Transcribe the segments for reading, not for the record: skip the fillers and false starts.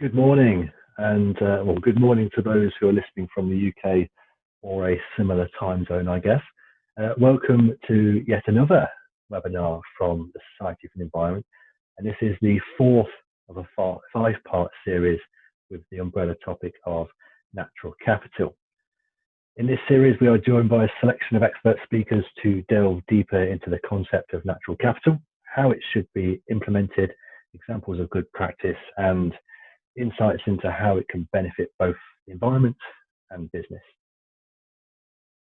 Good morning, and well, good morning to those who are listening from the UK or a similar time zone, I guess. Welcome to yet another webinar from the Society for the Environment, and this is the fourth of a five-part series with the umbrella topic of natural capital. In this series, we are joined by a selection of expert speakers to delve deeper into the concept of natural capital, how it should be implemented, examples of good practice, and insights into how it can benefit both the environment and business.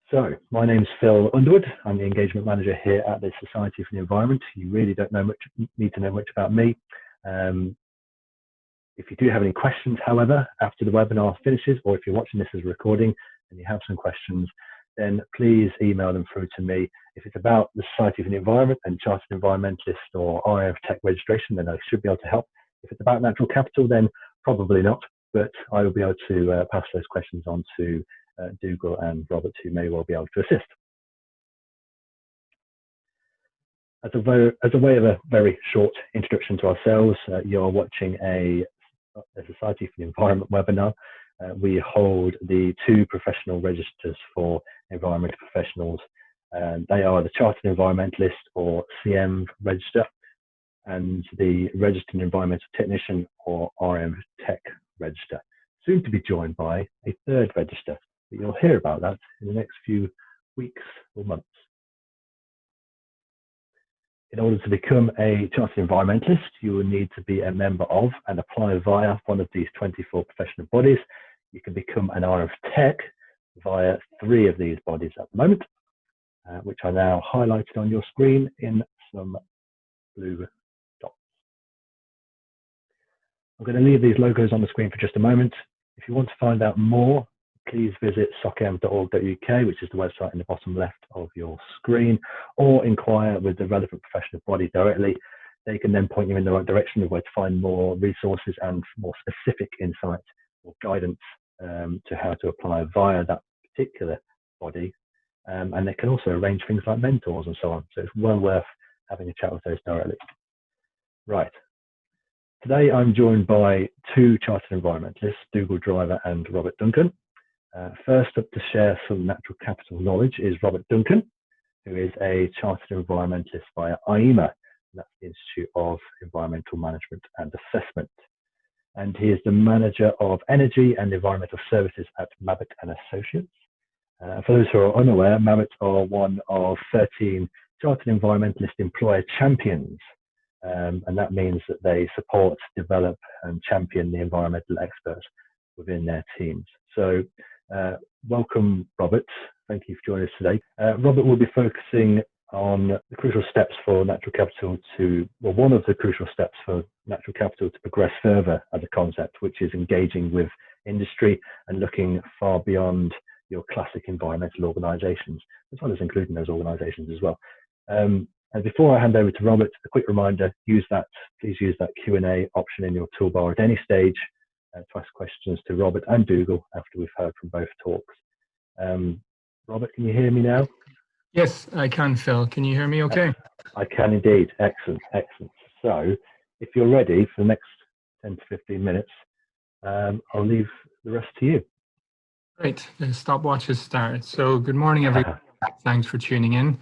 So, my name's Phil Underwood. I'm the engagement manager here at the Society for the Environment. You really don't need to know much about me. If you do have any questions, however, after the webinar finishes, or if you're watching this as a recording and you have some questions, then please email them through to me. If it's about the Society for the Environment and Chartered Environmentalist or RAF Tech registration, then I should be able to help. If it's about natural capital, then probably not, but I will be able to pass those questions on to Dougal and Robert, who may well be able to assist. As a way of a very short introduction to ourselves, you're watching a Society for the Environment webinar. We hold the two professional registers for environmental professionals. They are the Chartered Environmentalist or CM register, and the Registered Environmental Technician or RM Tech register, soon to be joined by a third register, but you'll hear about that in the next few weeks or months. In order to become a Chartered Environmentalist, you will need to be a member of and apply via one of these 24 professional bodies. You can become an RM Tech via 3 of these bodies at the moment, which are now highlighted on your screen in some blue. I'm going to leave these logos on the screen for just a moment. If you want to find out more, please visit socm.org.uk, which is the website in the bottom left of your screen, or inquire with the relevant professional body directly. They can then point you in the right direction of where to find more resources and more specific insights or guidance to how to apply via that particular body. And they can also arrange things like mentors and so on. So it's well worth having a chat with those directly. Right. Today, I'm joined by 2 Chartered Environmentalists, Dougal Driver and Robert Duncan. First up to share some natural capital knowledge is Robert Duncan, who is a Chartered Environmentalist via IEMA, that's the Institute of Environmental Management and Assessment. And he is the Manager of Energy and Environmental Services at Mabbott and Associates. For those who are unaware, Mabbott are one of 13 Chartered Environmentalist Employer Champions. And that means that they support, develop and champion the environmental experts within their teams. So welcome, Robert. Thank you for joining us today. Robert will be focusing on the crucial steps for natural capital one of the crucial steps for natural capital to progress further as a concept, which is engaging with industry and looking far beyond your classic environmental organisations, as well as including those organisations as well. And before I hand over to Robert, a quick reminder, please use that Q&A option in your toolbar at any stage to ask questions to Robert and Dougal after we've heard from both talks. Robert, can you hear me now? Yes, I can, Phil. Can you hear me okay? I can indeed. Excellent, excellent. So if you're ready for the next 10 to 15 minutes, I'll leave the rest to you. Great. The stopwatch has started. So good morning, everyone. Thanks for tuning in.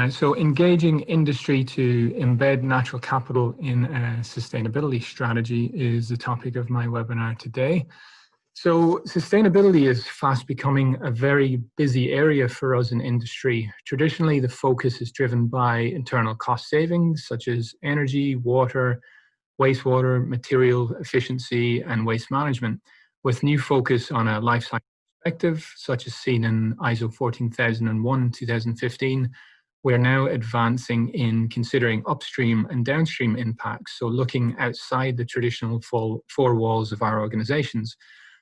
So engaging industry to embed natural capital in a sustainability strategy is the topic of my webinar today. So sustainability is fast becoming a very busy area for us in industry. Traditionally, the focus is driven by internal cost savings, such as energy, water, wastewater, material efficiency, and waste management, with new focus on a life cycle perspective, such as seen in ISO 14001 2015. We're now advancing in considering upstream and downstream impacts, so looking outside the traditional 4 walls of our organizations.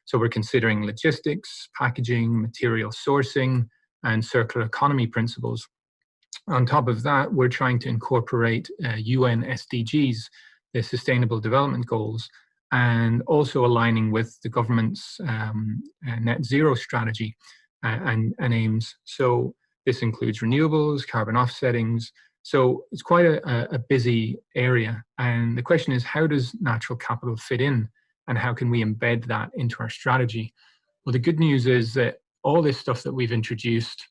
So we're considering logistics, packaging, material sourcing, and circular economy principles. On top of that, we're trying to incorporate UN SDGs, the Sustainable Development Goals, and also aligning with the government's net zero strategy and aims. So this includes renewables, carbon offsettings. So it's quite a busy area. And the question is, how does natural capital fit in? and how can we embed that into our strategy? Well, the good news is that all this stuff that we've introduced,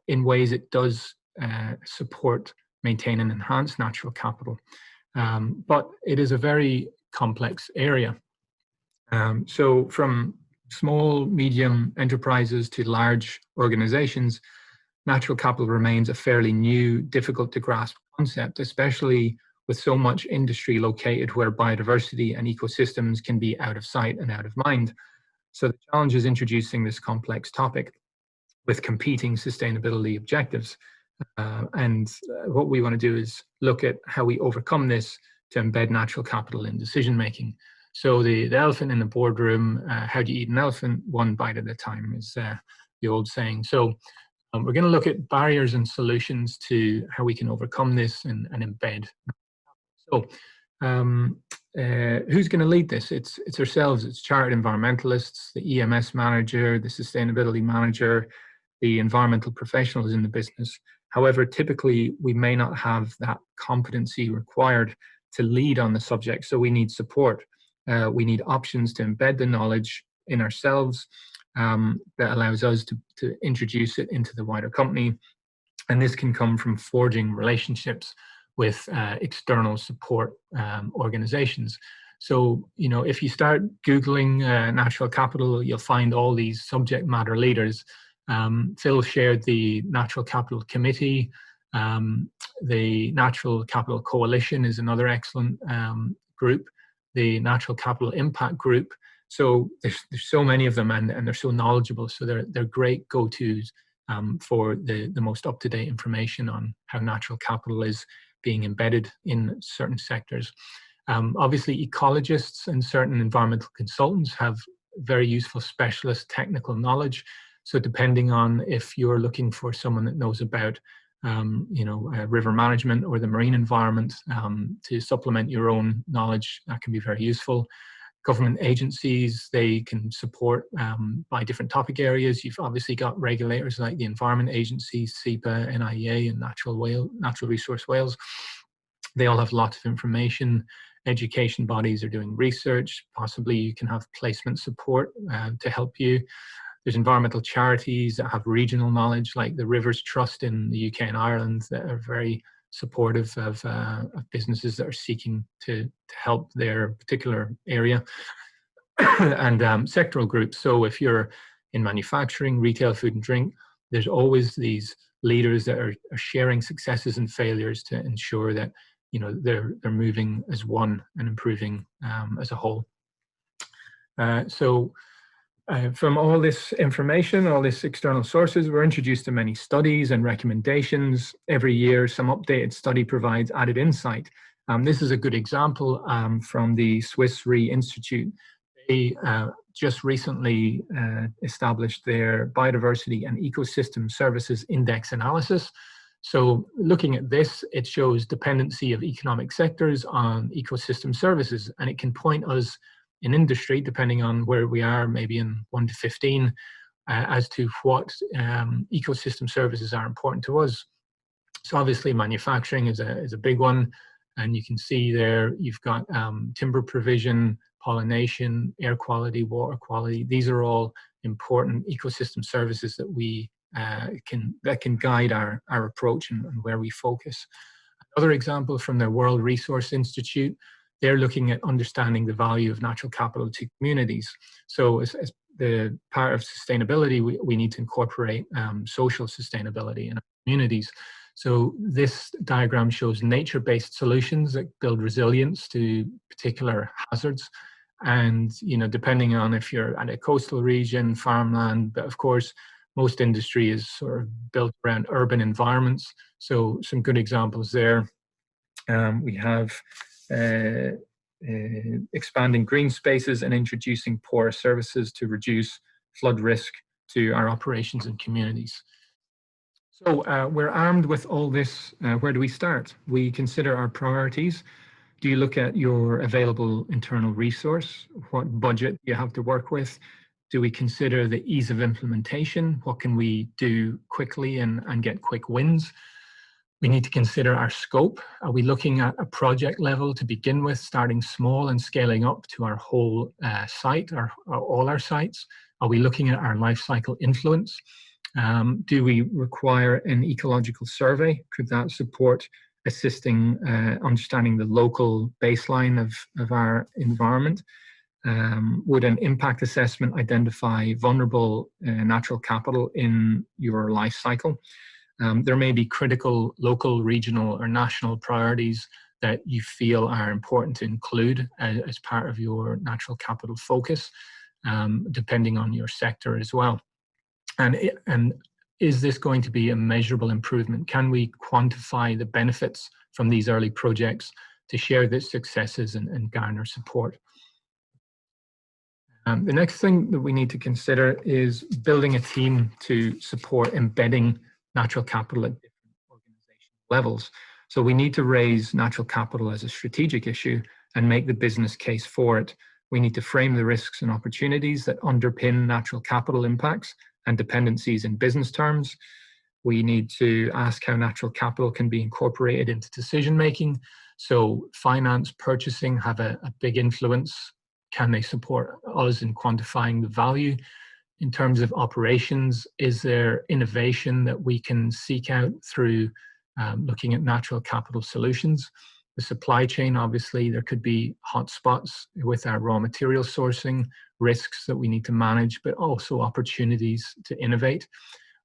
in ways it does support, maintain and enhance natural capital. But it is a very complex area. So from small, medium enterprises to large organizations, natural capital remains a fairly new, difficult to grasp concept, especially with so much industry located where biodiversity and ecosystems can be out of sight and out of mind. So the challenge is introducing this complex topic with competing sustainability objectives. And what we want to do is look at how we overcome this to embed natural capital in decision making. So the elephant in the boardroom, how do you eat an elephant? One bite at a time is the old saying. So we're going to look at barriers and solutions to how we can overcome this and embed. So who's going to lead this? It's ourselves. It's chartered environmentalists, the EMS manager, the sustainability manager, the environmental professionals in the business. However, typically we may not have that competency required to lead on the subject, so we need support. We need options to embed the knowledge in ourselves that allows us to introduce it into the wider company. And this can come from forging relationships with external support organizations. So, you know, if you start Googling natural capital, you'll find all these subject matter leaders. Phil shared the Natural Capital Committee. The Natural Capital Coalition is another excellent group. The Natural Capital Impact Group. So there's so many of them, and they're so knowledgeable. So they're great go-tos for the most up-to-date information on how natural capital is being embedded in certain sectors. Obviously, ecologists and certain environmental consultants have very useful specialist technical knowledge. So depending on if you're looking for someone that knows about river management or the marine environment to supplement your own knowledge, that can be very useful. Government agencies, they can support by different topic areas. You've obviously got regulators like the Environment Agency, SEPA, NIEA, and Natural Resource Wales. They all have lots of information. Education bodies are doing research. Possibly you can have placement support to help you. There's environmental charities that have regional knowledge, like the Rivers Trust in the UK and Ireland, that are very supportive of businesses that are seeking to help their particular area. And sectoral groups. So if you're in manufacturing, retail, food and drink, there's always these leaders that are sharing successes and failures to ensure that, you know, they're moving as one and improving as a whole. From all this information, all these external sources, we're introduced to many studies and recommendations. Every year, some updated study provides added insight. This is a good example from the Swiss Re Institute. They just recently established their Biodiversity and Ecosystem Services Index analysis. So looking at this, it shows dependency of economic sectors on ecosystem services, and it can point us in industry, depending on where we are, maybe in 1 to 15, as to what ecosystem services are important to us. So obviously manufacturing is a big one, and you can see there you've got timber provision, pollination, air quality, water quality. These are all important ecosystem services that we can guide our approach and where we focus. Another example from the World Resource Institute, they're looking at understanding the value of natural capital to communities. So as the part of sustainability, we need to incorporate social sustainability in our communities. So this diagram shows nature-based solutions that build resilience to particular hazards. And, you know, depending on if you're at a coastal region, farmland, but of course, most industry is sort of built around urban environments. So some good examples there. We have expanding green spaces and introducing porous services to reduce flood risk to our operations and communities. So we're armed with all this. Where do we start? We consider our priorities. Do you look at your available internal resource? What budget do you have to work with? Do we consider the ease of implementation? What can we do quickly and get quick wins? We need to consider our scope. Are we looking at a project level to begin with, starting small and scaling up to our whole site, or all our sites? Are we looking at our life cycle influence? Do we require an ecological survey? Could that support assisting understanding the local baseline of our environment? Would an impact assessment identify vulnerable natural capital in your life cycle? There may be critical local, regional, or national priorities that you feel are important to include as part of your natural capital focus, depending on your sector as well. And is this going to be a measurable improvement? Can we quantify the benefits from these early projects to share the successes and garner support? The next thing that we need to consider is building a team to support embedding natural capital at different organizational levels. So we need to raise natural capital as a strategic issue and make the business case for it. We need to frame the risks and opportunities that underpin natural capital impacts and dependencies in business terms. We need to ask how natural capital can be incorporated into decision making. So finance, purchasing have a big influence. Can they support us in quantifying the value? In terms of operations, is there innovation that we can seek out through looking at natural capital solutions? The supply chain, obviously, there could be hotspots with our raw material sourcing, risks that we need to manage, but also opportunities to innovate.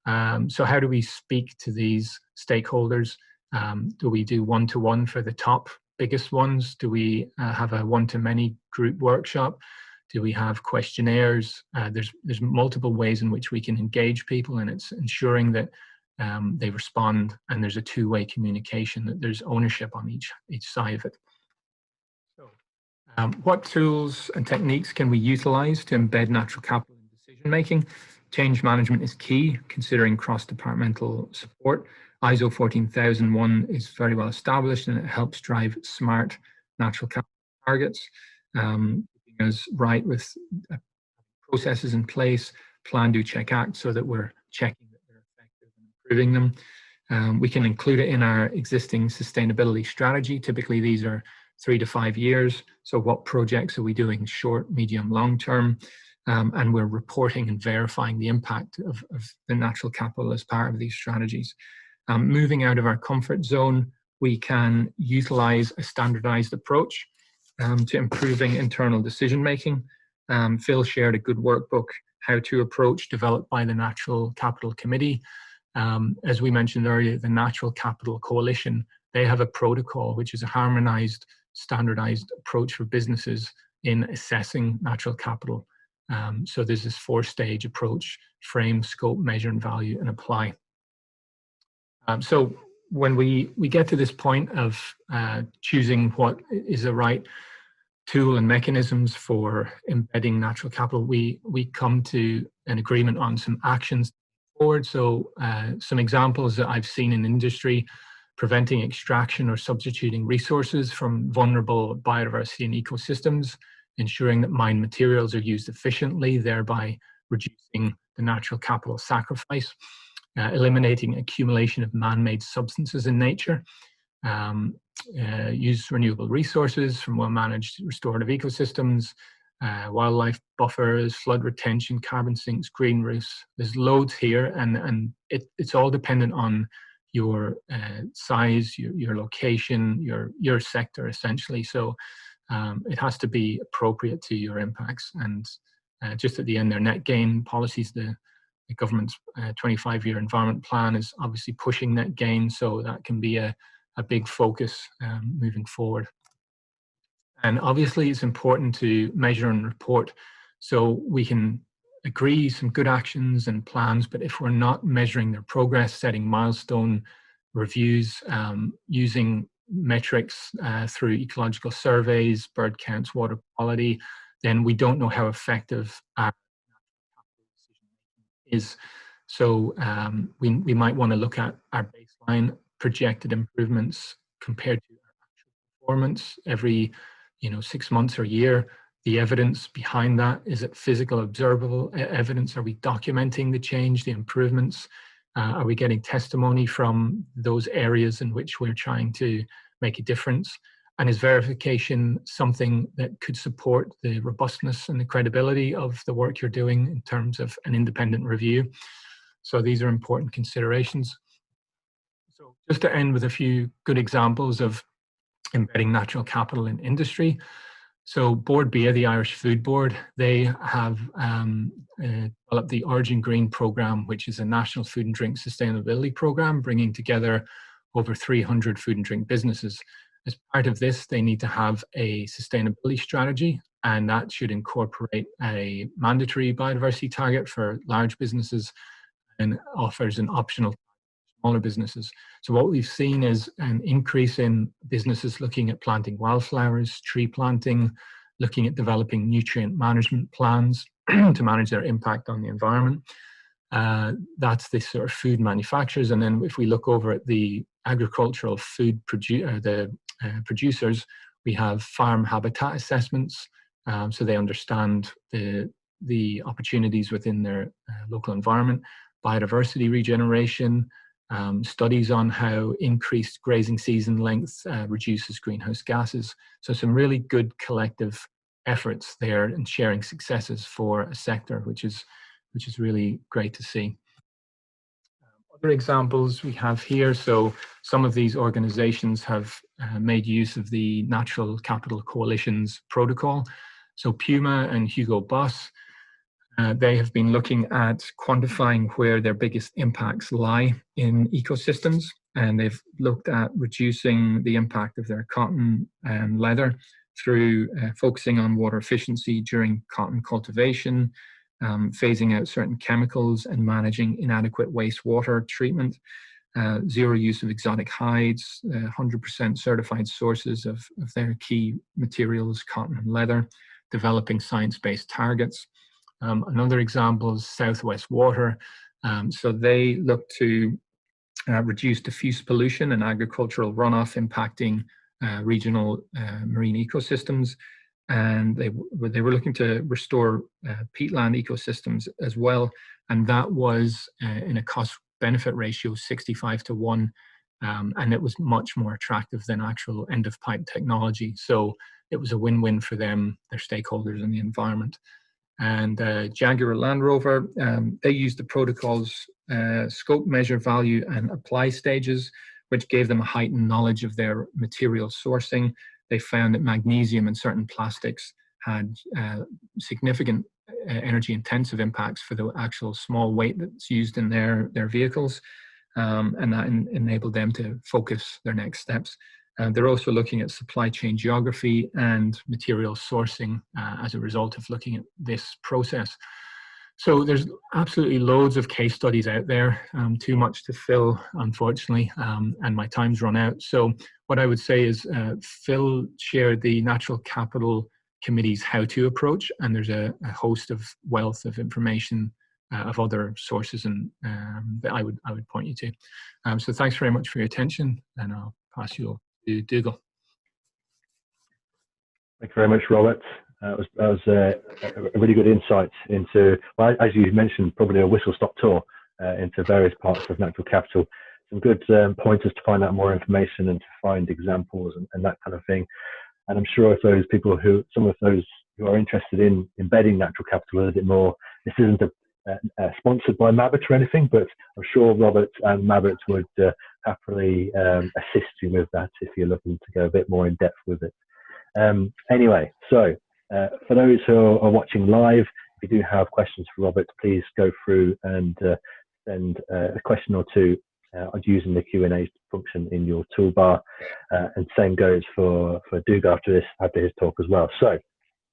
So how do we speak to these stakeholders? Do we do one-to-one for the top biggest ones? Do we have a one-to-many group workshop? Do we have questionnaires? There's multiple ways in which we can engage people, and it's ensuring that they respond and there's a two-way communication, that there's ownership on each side of it. So, what tools and techniques can we utilize to embed natural capital in decision making? Change management is key, considering cross-departmental support. ISO 14001 is very well established, and it helps drive smart natural capital targets. Keeping us right with processes in place, plan, do, check, act, so that we're checking that they're effective and improving them. We can include it in our existing sustainability strategy. Typically, these are 3 to 5 years. So what projects are we doing short, medium, long term? And we're reporting and verifying the impact of the natural capital as part of these strategies. Moving out of our comfort zone, we can utilize a standardized approach to improving internal decision making. Phil shared a good workbook, How to Approach, developed by the Natural Capital Committee. As we mentioned earlier, the Natural Capital Coalition, they have a protocol which is a harmonized, standardized approach for businesses in assessing natural capital. So there's this 4-stage approach: frame, scope, measure, and value, and apply. So when we get to this point of choosing what is the right tool and mechanisms for embedding natural capital, we come to an agreement on some actions forward. So some examples that I've seen in industry: preventing extraction or substituting resources from vulnerable biodiversity and ecosystems, ensuring that mined materials are used efficiently, thereby reducing the natural capital sacrifice, eliminating accumulation of man-made substances in nature, use renewable resources from well-managed restorative ecosystems, wildlife buffers, flood retention, carbon sinks, green roofs. There's loads here, and it's all dependent on your size, your location, your sector, essentially. So it has to be appropriate to your impacts. And just at the end, their net gain policies, the government's 25-year environment plan is obviously pushing net gain, so that can be a big focus moving forward. And obviously, it's important to measure and report, so we can agree some good actions and plans, but if we're not measuring their progress, setting milestone reviews, using metrics through ecological surveys, bird counts, water quality, then we don't know how effective our is. So we might want to look at our baseline projected improvements compared to our actual performance every 6 months or a year. The evidence behind that, is it physical, observable evidence? Are we documenting the change, the improvements? Are we getting testimony from those areas in which we're trying to make a difference? And is verification something that could support the robustness and the credibility of the work you're doing in terms of an independent review? So these are important considerations. So just to end with a few good examples of embedding natural capital in industry. So Board BIA, the Irish Food Board, they have developed the Origin Green program, which is a national food and drink sustainability program, bringing together over 300 food and drink businesses. As part of this, they need to have a sustainability strategy, and that should incorporate a mandatory biodiversity target for large businesses and offers an optional smaller businesses. So what we've seen is an increase in businesses looking at planting wildflowers, tree planting, looking at developing nutrient management plans to manage their impact on the environment. That's the sort of food manufacturers. And then if we look over at the agricultural food producers, we have farm habitat assessments. So they understand the opportunities within their local environment, biodiversity regeneration, studies on how increased grazing season length reduces greenhouse gases. So some really good collective efforts there and sharing successes for a sector, which is really great to see. Other examples we have here. So some of these organizations have made use of the Natural Capital Coalition's protocol. So Puma and Hugo Boss, they have been looking at quantifying where their biggest impacts lie in ecosystems, and they've looked at reducing the impact of their cotton and leather through focusing on water efficiency during cotton cultivation, phasing out certain chemicals and managing inadequate wastewater treatment, zero use of exotic hides, 100% certified sources of their key materials, cotton and leather, developing science-based targets. Another example is Southwest Water. So they look to reduce diffuse pollution and agricultural runoff impacting regional marine ecosystems. And they were looking to restore peatland ecosystems as well. And that was in a cost-benefit ratio 65:1. And it was much more attractive than actual end-of-pipe technology. So it was a win-win for them, their stakeholders, and the environment. And Jaguar Land Rover, they used the protocol's scope, measure, value, and apply stages, which gave them a heightened knowledge of their material sourcing. They found that magnesium and certain plastics had significant energy-intensive impacts for the actual small weight that's used in their vehicles, and that enabled them to focus their next steps. They're also looking at supply chain geography and material sourcing as a result of looking at this process. So there's absolutely loads of case studies out there, too much to fill, unfortunately, and my time's run out. So what I would say is Phil shared the Natural Capital Committee's how-to approach, and there's a host of wealth of information of other sources and that I would point you to. So thanks very much for your attention, and I'll pass you over to Dougal. Thank you very much, Robert. That was a really good insight into, well, as you mentioned, probably a whistle-stop tour into various parts of natural capital. Some good pointers to find out more information and to find examples and that kind of thing. And I'm sure if those people some of those who are interested in embedding natural capital a little bit more, this isn't sponsored by Mabbott or anything, but I'm sure Robert and Mabbott would happily assist you with that if you're looking to go a bit more in depth with it. Anyway, so for those who are watching live, if you do have questions for Robert, please go through and send a question or two using the Q&A function in your toolbar, and same goes for Dougal after his talk as well. So,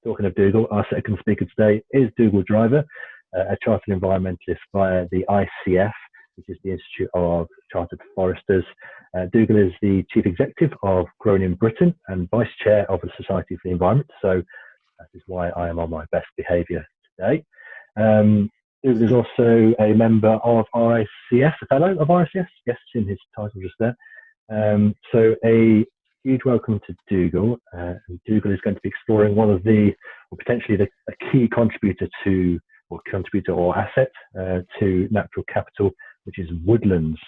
talking of Dougal, our second speaker today is Dougal Driver, a chartered environmentalist via the ICF, which is the Institute of Chartered Foresters. Dougal is the Chief Executive of Gronin-Britain and Vice Chair of the Society for the Environment, so that is why I am on my best behaviour today. Dougal is also a member of RICS, a fellow of RICS, yes, in his title just there. So a huge welcome to Dougal. Dougal is going to be exploring one of the, or potentially a key contributor or asset to natural capital, which is Woodlands.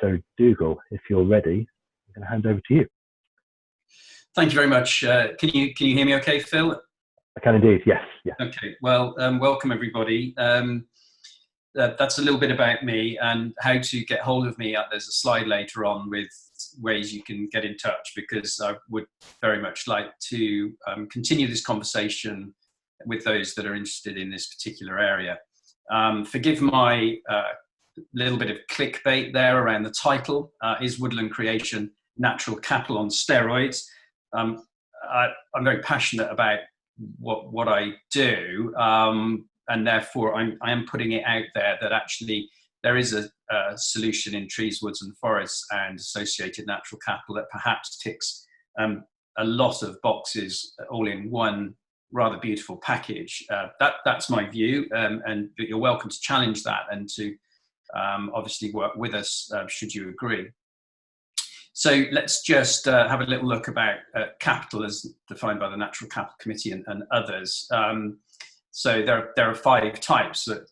So Dougal, if you're ready, I'm going to hand over to you. Thank you very much. Can you hear me okay, Phil? I can indeed, yes. Okay, well, welcome everybody. That's a little bit about me and how to get hold of me. There's a slide later on with ways you can get in touch, because I would very much like to continue this conversation with those that are interested in this particular area. Forgive my little bit of clickbait there around the title. Is Woodland Creation Natural Capital on Steroids? I'm very passionate about what I do, and therefore I am putting it out there that actually there is a solution in trees, woods and forests and associated natural capital that perhaps ticks a lot of boxes all in one rather beautiful package. That's my view, and you're welcome to challenge that and to obviously work with us should you agree. So let's just have a little look about capital as defined by the Natural Capital Committee and others. So there are 5 types that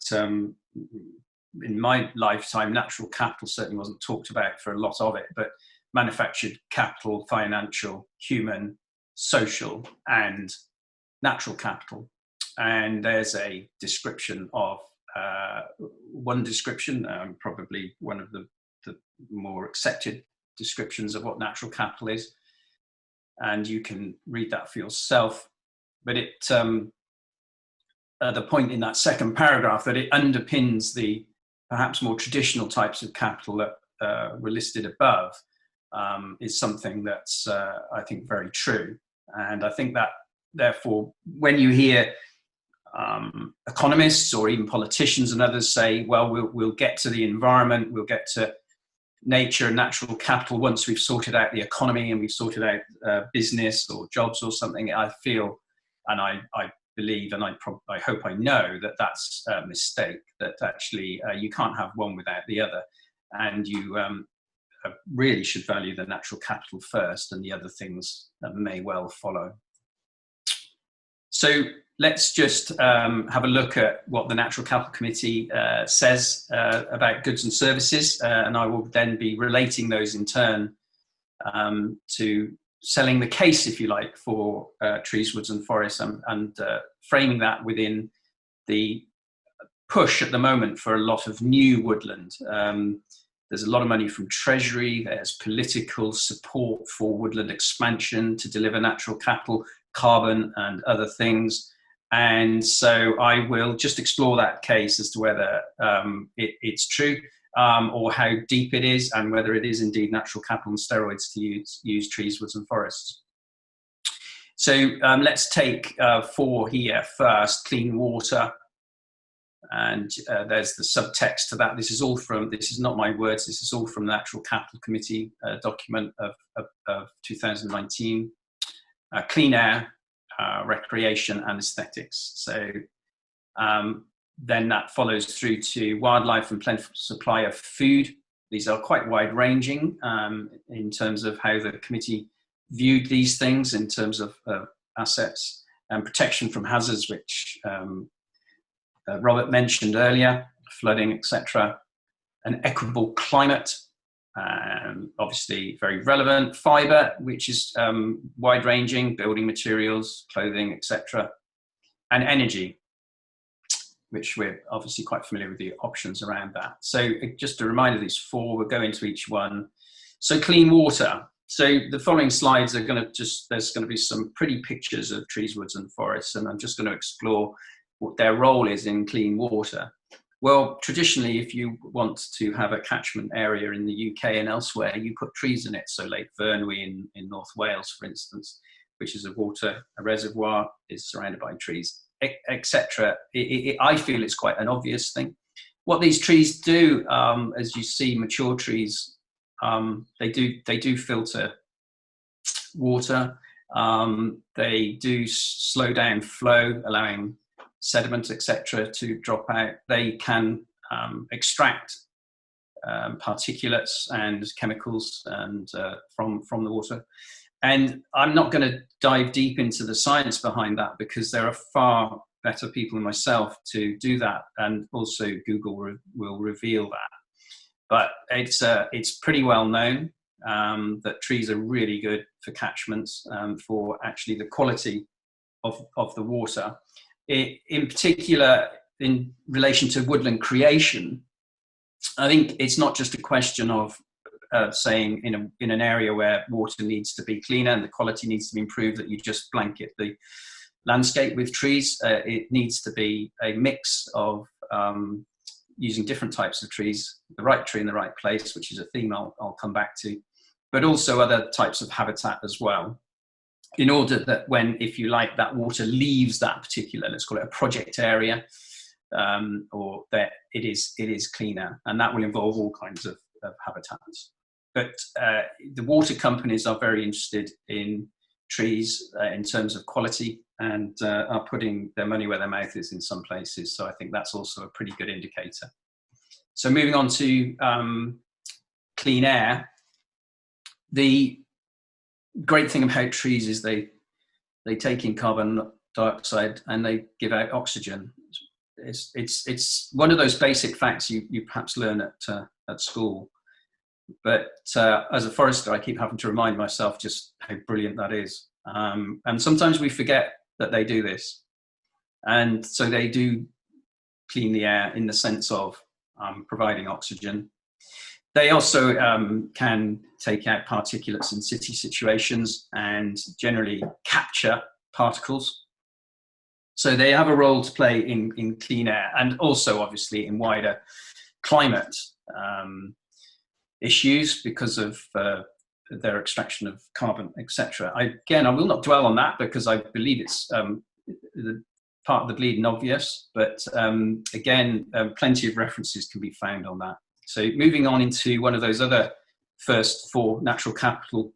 in my lifetime, natural capital certainly wasn't talked about for a lot of it, but manufactured capital, financial, human, social, and natural capital. And there's a description of one description, probably one of the more accepted descriptions of what natural capital is, and you can read that for yourself. But it the point in that second paragraph that it underpins the perhaps more traditional types of capital that were listed above is something that's I think very true. And I think that therefore when you hear economists or even politicians and others say, well, we'll get to the environment, we'll get to nature and natural capital once we've sorted out the economy and we've sorted out business or jobs or something, I feel, and I believe, and I hope I know that that's a mistake, that actually you can't have one without the other, and you really should value the natural capital first, and the other things may well follow. So let's just have a look at what the Natural Capital Committee says about goods and services, and I will then be relating those in turn to selling the case, if you like, for trees, woods and forests, and framing that within the push at the moment for a lot of new woodland. There's a lot of money from Treasury, there's political support for woodland expansion to deliver natural capital, carbon and other things. And so I will just explore that case as to whether it's true or how deep it is, and whether it is indeed natural capital and steroids to use trees, woods and forests. So let's take 4 here first, clean water. And there's the subtext to that. This is not my words, this is all from the Natural Capital Committee document of 2019. Clean air, recreation and aesthetics. So then that follows through to wildlife and plentiful supply of food. These are quite wide ranging in terms of how the committee viewed these things in terms of assets, and protection from hazards, which Robert mentioned earlier, flooding, etc. An equitable climate, obviously very relevant. Fibre, which is wide-ranging, building materials, clothing, etc. And energy, which we're obviously quite familiar with the options around that. So just a reminder of these 4, we'll go into each one. So clean water. So the following slides are going to there's going to be some pretty pictures of trees, woods and forests, and I'm just going to explore what their role is in clean water. Well, traditionally, if you want to have a catchment area in the UK and elsewhere, you put trees in it. So Lake Vyrnwy in North Wales, for instance, which is a reservoir, is surrounded by trees, etc. I feel it's quite an obvious thing. What these trees do, as you see, mature trees, they do filter water. They do slow down flow, allowing sediment, etc., to drop out. They can extract particulates and chemicals and from the water. And I'm not going to dive deep into the science behind that, because there are far better people than myself to do that, and also Google will reveal that. but it's pretty well known that trees are really good for catchments, for actually the quality of the water. In particular, in relation to woodland creation, I think it's not just a question of saying in an area where water needs to be cleaner and the quality needs to be improved, that you just blanket the landscape with trees. It needs to be a mix of using different types of trees, the right tree in the right place, which is a theme I'll come back to, but also other types of habitat as well, in order that when, if you like, that water leaves that particular, let's call it a project area, or that it is cleaner, and that will involve all kinds of habitats. But the water companies are very interested in trees in terms of quality, and are putting their money where their mouth is in some places. So I think that's also a pretty good indicator. So moving on to clean air, the great thing about trees is they take in carbon dioxide and they give out oxygen. It's one of those basic facts you perhaps learn at school, but as a forester, I keep having to remind myself just how brilliant that is. And sometimes we forget that they do this, and so they do clean the air in the sense of providing oxygen. They also can take out particulates in city situations and generally capture particles. So they have a role to play in clean air, and also obviously in wider climate issues because of their extraction of carbon, etc. Again, I will not dwell on that because I believe it's the part of the bleeding obvious, but again, plenty of references can be found on that. So moving on into one of those other first 4 natural capital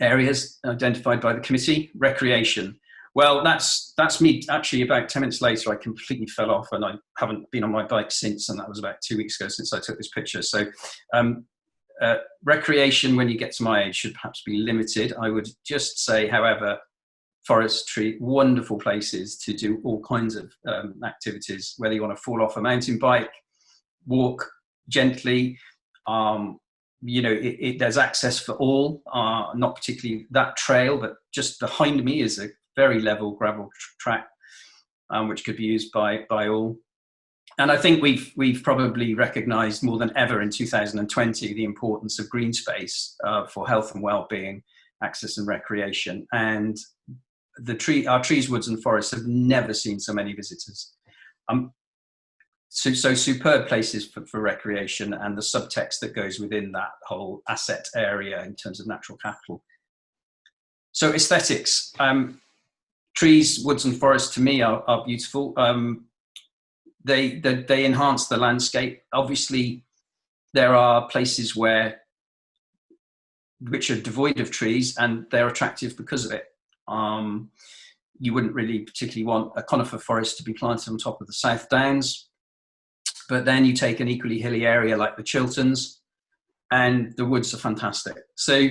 areas identified by the committee, recreation. Well, that's me. Actually, about 10 minutes later, I completely fell off, and I haven't been on my bike since, and that was about 2 weeks ago since I took this picture. So recreation, when you get to my age, should perhaps be limited. I would just say, however, forestry, wonderful places to do all kinds of activities, whether you want to fall off a mountain bike, walk gently, there's access for all, not particularly that trail, but just behind me is a very level gravel track, which could be used by all. And I think we've probably recognised more than ever in 2020 the importance of green space for health and well-being, access and recreation. And our trees, woods and forests have never seen so many visitors. So superb places for recreation, and the subtext that goes within that whole asset area in terms of natural capital. So aesthetics. Trees, woods and forests to me are beautiful. They enhance the landscape. Obviously, there are places which are devoid of trees, and they're attractive because of it. You wouldn't really particularly want a conifer forest to be planted on top of the South Downs, but then you take an equally hilly area like the Chilterns, and the woods are fantastic. So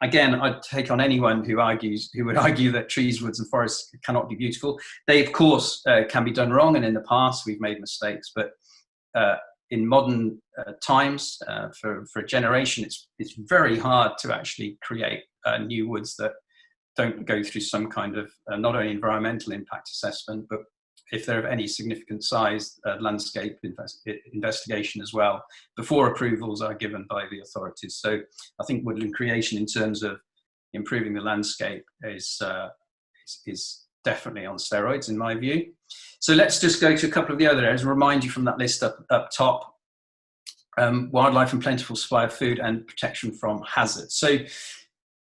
again, I'd take on anyone who would argue that trees, woods and forests cannot be beautiful. They, of course, can be done wrong, and in the past we've made mistakes, but in modern times, for a generation, it's very hard to actually create new woods that don't go through some kind of not only environmental impact assessment, but if they're of any significant size, landscape investigation as well, before approvals are given by the authorities. So I think woodland creation in terms of improving the landscape is definitely on steroids in my view. So let's just go to a couple of the other areas, remind you from that list up top, wildlife and plentiful supply of food and protection from hazards. So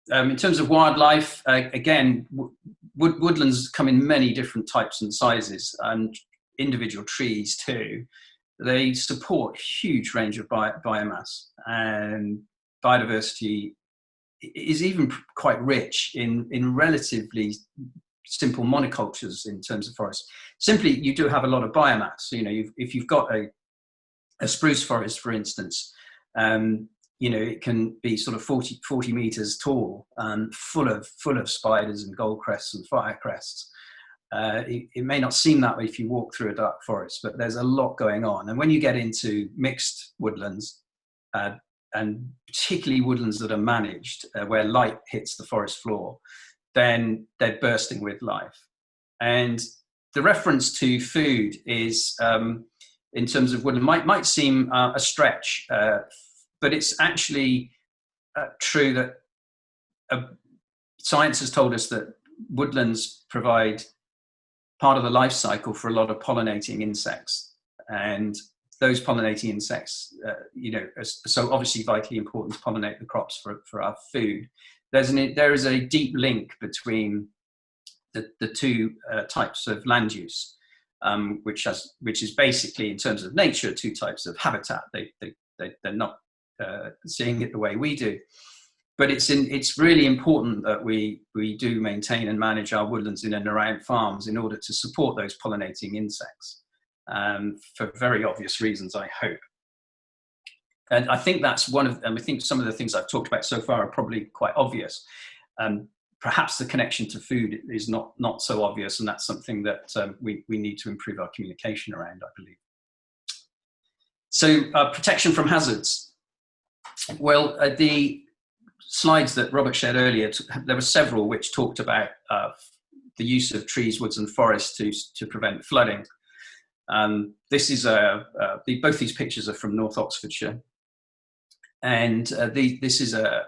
in terms of wildlife, again, woodlands come in many different types and sizes, and individual trees too. They support a huge range of biomass, and biodiversity is even quite rich in relatively simple monocultures in terms of forests. Simply, you do have a lot of biomass. If you've got a spruce forest, for instance, it can be sort of 40 meters tall and full of spiders and goldcrests and firecrests. It may not seem that way if you walk through a dark forest, but there's a lot going on. And when you get into mixed woodlands, and particularly woodlands that are managed, where light hits the forest floor, then they're bursting with life. And the reference to food is, in terms of woodland, might seem a stretch, but it's actually true that science has told us that woodlands provide part of the life cycle for a lot of pollinating insects. And those pollinating insects, are so obviously vitally important to pollinate the crops for our food. There is a deep link between the two types of land use, which is basically, in terms of nature, two types of habitat. They're not seeing it the way we do, but it's really important that we do maintain and manage our woodlands in and around farms in order to support those pollinating insects, for very obvious reasons, I hope. And I think that's one of them. I think some of the things I've talked about so far are probably quite obvious. Perhaps the connection to food is not so obvious, and that's something that we need to improve our communication around, I believe. So protection from hazards. Well, the slides that Robert shared earlier, there were several which talked about the use of trees, woods and forests to prevent flooding. This is both these pictures are from North Oxfordshire. And this is a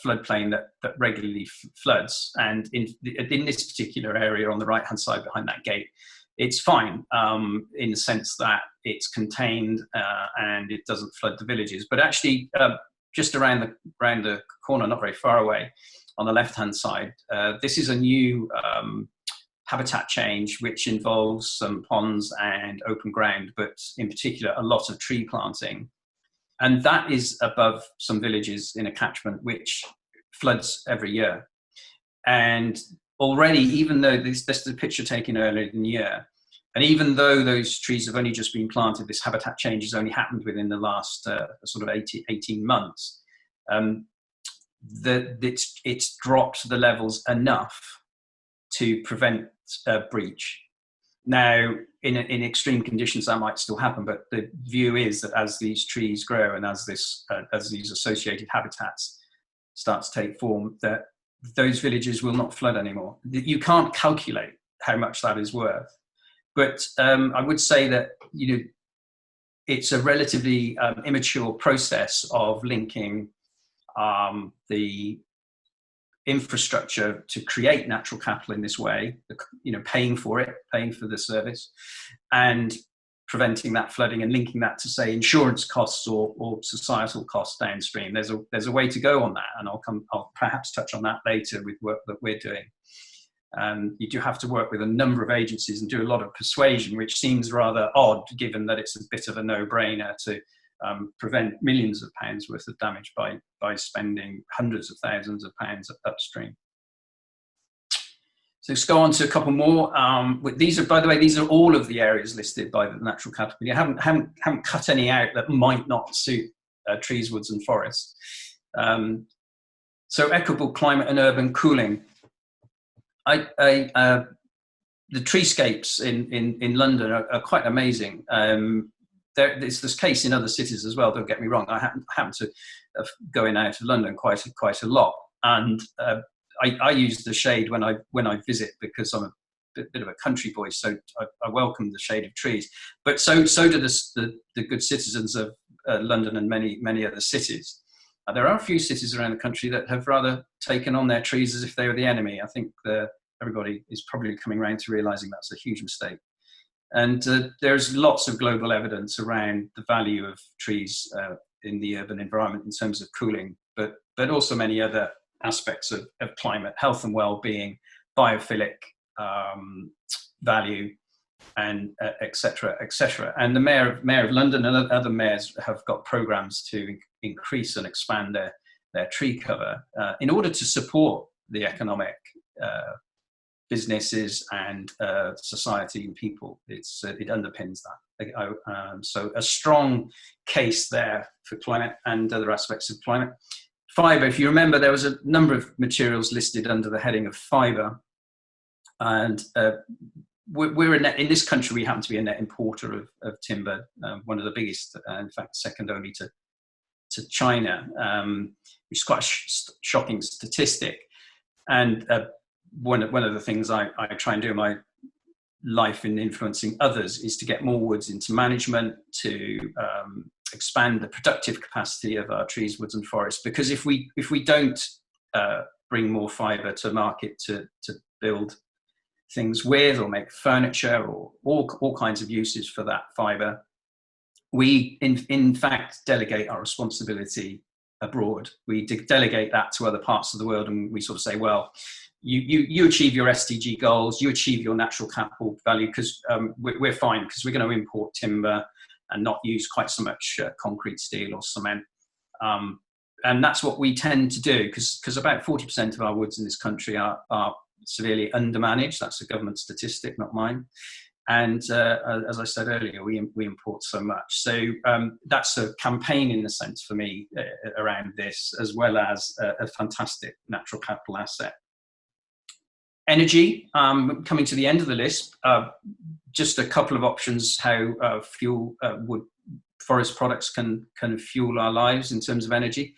floodplain that regularly floods. And in this particular area on the right-hand side behind that gate, it's fine in the sense that it's contained and it doesn't flood the villages. But actually, just around the corner, not very far away, on the left-hand side, this is a new habitat change which involves some ponds and open ground, but in particular a lot of tree planting. And that is above some villages in a catchment which floods every year. And already, even though this is a picture taken earlier in the year, and even though those trees have only just been planted, this habitat change has only happened within the last sort of 18 months, it's dropped the levels enough to prevent a breach. Now, in extreme conditions, that might still happen, but the view is that as these trees grow and as these associated habitats start to take form, that those villages will not flood anymore. You can't calculate how much that is worth, but I would say that it's a relatively immature process of linking the infrastructure to create natural capital in this way, paying for the service, and preventing that flooding and linking that to, say, insurance costs or societal costs downstream. There's a way to go on that, and I'll perhaps touch on that later with work that we're doing. You do have to work with a number of agencies and do a lot of persuasion, which seems rather odd given that it's a bit of a no-brainer to prevent millions of pounds worth of damage by spending hundreds of thousands of pounds upstream. So let's go on to a couple more. These are, by the way, these are all of the areas listed by the natural capital. You haven't cut any out that might not suit trees, woods, and forests. So equitable climate and urban cooling. The treescapes in London are quite amazing. There's this case in other cities as well, don't get me wrong. I happen to go in out of London quite a lot, and I use the shade when I visit, because I'm a bit of a country boy, so I welcome the shade of trees. But so do the good citizens of London and many other cities. There are a few cities around the country that have rather taken on their trees as if they were the enemy. I think everybody is probably coming around to realising that's a huge mistake. And there's lots of global evidence around the value of trees in the urban environment in terms of cooling, but also many other aspects of climate, health and well-being, biophilic value, and et cetera, et cetera. And the Mayor of London and other mayors have got programs to increase and expand their tree cover in order to support the economic businesses and society and people. It underpins that. So a strong case there for climate and other aspects of climate. Fibre, if you remember, there was a number of materials listed under the heading of fibre. And we're in this country, we happen to be a net importer of timber, one of the biggest, in fact, second only to China, which is quite a shocking statistic. And one of the things I try and do in my life in influencing others is to get more woods into management, to expand the productive capacity of our trees, woods and forests. Because if we don't bring more fibre to market to build things with, or make furniture, or all kinds of uses for that fibre, we in fact delegate our responsibility abroad. We delegate that to other parts of the world, and we sort of say, well, you achieve your SDG goals, you achieve your natural capital value, because we're fine, because we're going to import timber and not use quite so much concrete, steel or cement. And that's what we tend to do, because about 40% of our woods in this country are severely undermanaged. That's a government statistic, not mine. And as I said earlier, we import so much. So that's a campaign in a sense for me around this, as well as a fantastic natural capital asset. Energy, coming to the end of the list, just a couple of options how fuel wood forest products can fuel our lives in terms of energy.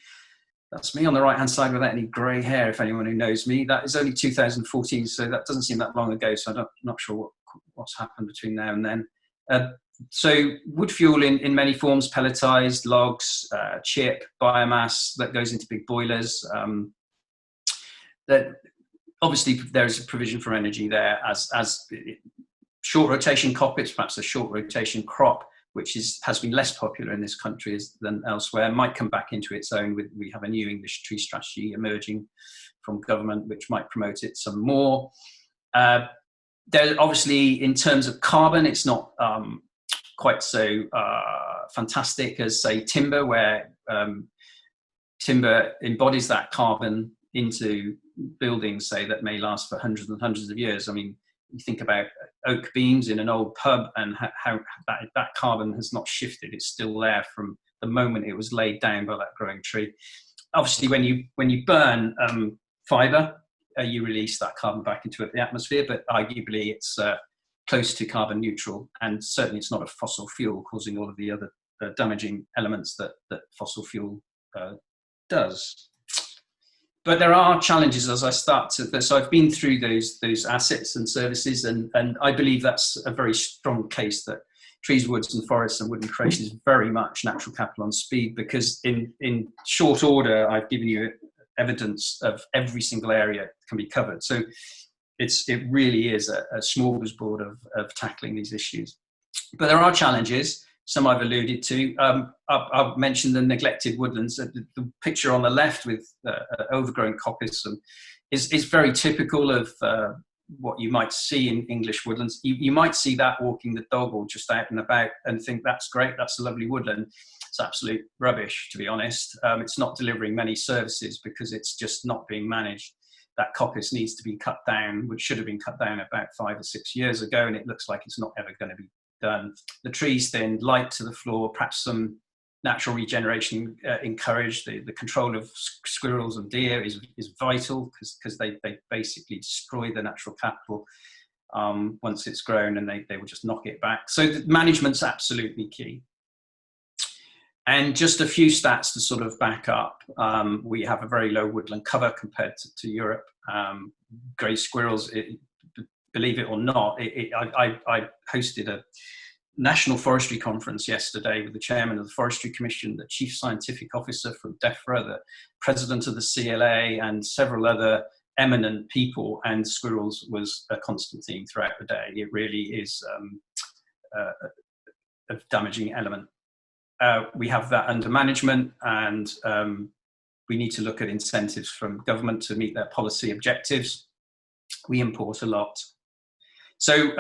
That's me on the right-hand side without any grey hair, if anyone who knows me. That is only 2014, so that doesn't seem that long ago, so I'm not sure what's happened between now and then. So wood fuel in many forms, pelletized, logs, chip, biomass, that goes into big boilers. That obviously there's a provision for energy there as short rotation coppets, perhaps a short rotation crop, which has been less popular in this country than elsewhere, might come back into its own. We have a new English tree strategy emerging from government, which might promote it some more. There, obviously, in terms of carbon, it's not quite so fantastic as, say, timber, where timber embodies that carbon into buildings, say, that may last for hundreds and hundreds of years. I mean, you think about oak beams in an old pub and how that carbon has not shifted. It's still there from the moment it was laid down by that growing tree. Obviously, when you burn fibre, you release that carbon back into the atmosphere, but arguably it's close to carbon neutral, and certainly it's not a fossil fuel causing all of the other damaging elements that fossil fuel does. But there are challenges as I start to, so I've been through those assets and services, and I believe that's a very strong case that trees, woods and forests and woodland creation is very much natural capital on speed, because in short order, I've given you evidence of every single area that can be covered. So it really is a smorgasbord of tackling these issues. But there are challenges. Some I've alluded to. I've mentioned the neglected woodlands. The picture on the left with overgrown coppice is very typical of what you might see in English woodlands. You might see that walking the dog or just out and about and think, that's great, that's a lovely woodland. It's absolute rubbish, to be honest. It's not delivering many services because it's just not being managed. That coppice needs to be cut down, which should have been cut down about 5 or 6 years ago, and it looks like it's not ever going to be done. The trees thinned, light to the floor, perhaps some natural regeneration encouraged. The control of squirrels and deer is vital, because they basically destroy the natural capital once it's grown, and they will just knock it back. So the management's absolutely key. And just a few stats to sort of back up. We have a very low woodland cover compared to Europe. Grey squirrels, believe it or not, I hosted a National Forestry Conference yesterday with the chairman of the Forestry Commission, the chief scientific officer from DEFRA, the president of the CLA, and several other eminent people, and squirrels was a constant theme throughout the day. It really is a damaging element. We have that under management, and we need to look at incentives from government to meet their policy objectives. We import a lot. So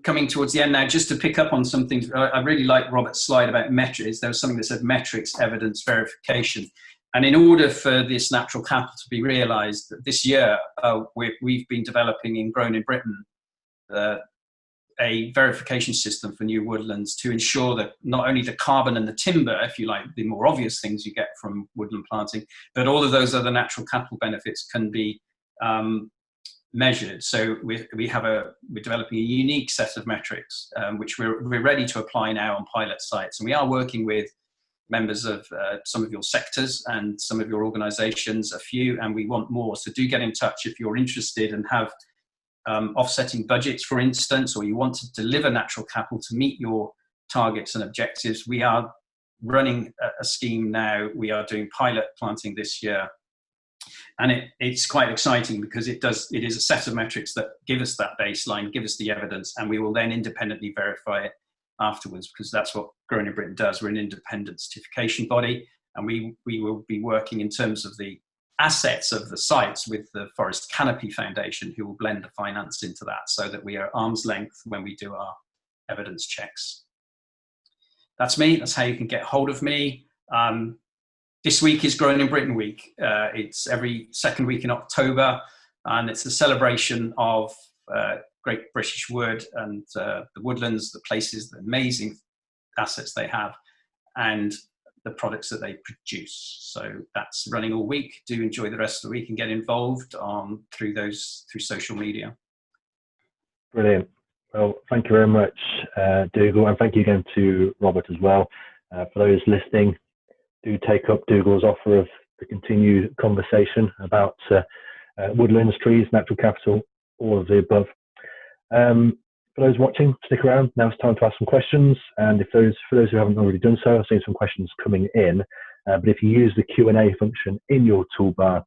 coming towards the end now, just to pick up on some things, I really like Robert's slide about metrics. There was something that said metrics, evidence, verification. And in order for this natural capital to be realised, this year we've been developing in Gronin-Britain a verification system for new woodlands to ensure that not only the carbon and the timber, if you like, the more obvious things you get from woodland planting, but all of those other natural capital benefits can be measured. So we're developing a unique set of metrics, which we're ready to apply now on pilot sites. And we are working with members of some of your sectors and some of your organizations, a few, and we want more. So do get in touch if you're interested and have offsetting budgets, for instance, or you want to deliver natural capital to meet your targets and objectives. We are running a scheme now. We are doing pilot planting this year. And it's quite exciting because it is a set of metrics that give us that baseline, give us the evidence, and we will then independently verify it afterwards, because that's what Gronin-Britain does. We're an independent certification body, and we will be working in terms of the assets of the sites with the Forest Canopy Foundation, who will blend the finance into that so that we are arm's length when we do our evidence checks. That's me. That's how you can get hold of me. This week is Gronin-Britain Week. It's every second week in October, and it's a celebration of Great British Wood and the woodlands, the places, the amazing assets they have, and the products that they produce. So that's running all week. Do enjoy the rest of the week and get involved through social media. Brilliant. Well, thank you very much, Dougal, and thank you again to Robert as well. For those listening, do take up Dougal's offer of the continued conversation about woodlands, trees, natural capital, all of the above. For those watching, stick around. Now it's time to ask some questions. And for those who haven't already done so, I've seen some questions coming in. But if you use the Q&A function in your toolbar,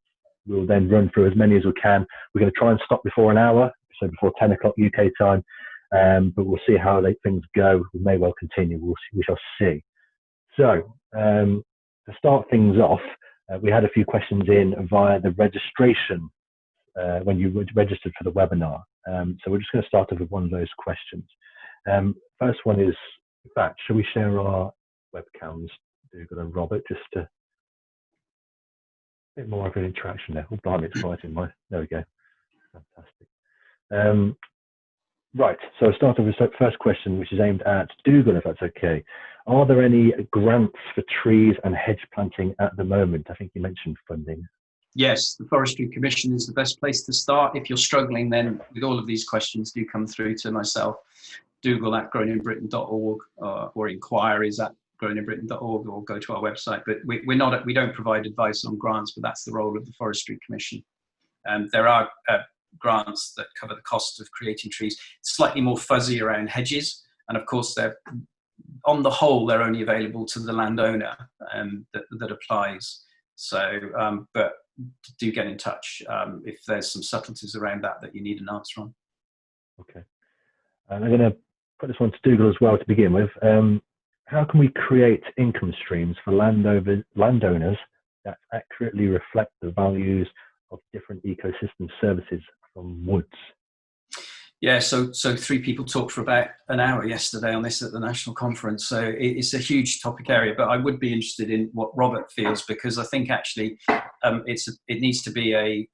we'll then run through as many as we can. We're going to try and stop before an hour, so before 10 o'clock UK time. But we'll see how things go. We may well continue. We shall see. So to start things off, we had a few questions in via the registration when you registered for the webinar. So we're just going to start off with one of those questions. First one is, in fact, shall we share our webcams, Dougal and Robert, just to a bit more of an interaction there. Oh, blimey, it's right in my, there we go. Fantastic. Right, so I'll start off with the first question, which is aimed at Dougal, if that's okay. Are there any grants for trees and hedge planting at the moment? I think you mentioned funding. Yes, the Forestry Commission is the best place to start. If you're struggling, then with all of these questions, do come through to myself, dougal@groninbritain.org, or inquiries@groninbritain.org, or go to our website. But we don't provide advice on grants, but that's the role of the Forestry Commission. There are grants that cover the cost of creating trees. It's slightly more fuzzy around hedges, and of course, on the whole, they're only available to the landowner that applies. So, but do get in touch if there's some subtleties around that you need an answer on. Okay. And I'm going to put this one to Dougal as well to begin with. How can we create income streams for landowners that accurately reflect the values of different ecosystem services from woods? Yeah, so 3 people talked for about an hour yesterday on this at the national conference. So it's a huge topic area, but I would be interested in what Robert feels, because I think actually it needs to be a